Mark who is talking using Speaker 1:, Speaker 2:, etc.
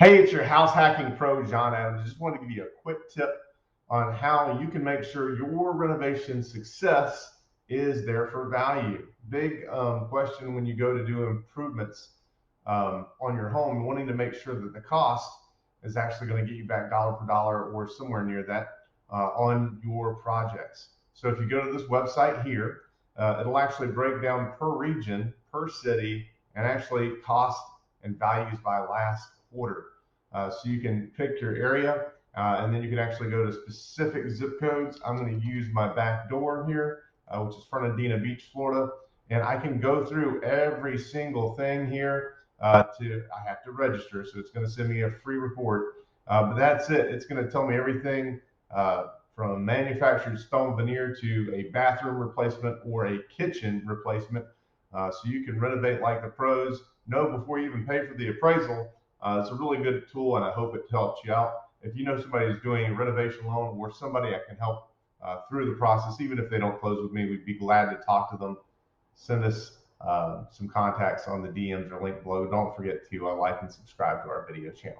Speaker 1: Hey, it's your house hacking pro, John Adams. Just wanted to give you a quick tip on how you can make sure your renovation success is there for value. Big question when you go to do improvements on your home, wanting to make sure that the cost is actually going to get you back dollar for dollar or somewhere near that on your projects. So if you go to this website here, it'll actually break down per region, per city, and actually cost and values by last quarter. So you can pick your area and then you can actually go to specific zip codes. I'm going to use my back door here, which is Fernandina Beach, Florida. And I can go through every single thing here I have to register. So it's going to send me a free report. But that's it. It's going to tell me everything from manufactured stone veneer to a bathroom replacement or a kitchen replacement. So you can renovate like the pros. Know before you even pay for the appraisal. It's a really good tool, and I hope it helps you out. If you know somebody who's doing a renovation loan or somebody I can help through the process, even if they don't close with me, we'd be glad to talk to them. Send us some contacts on the DMs or link below. Don't forget to like and subscribe to our video channel.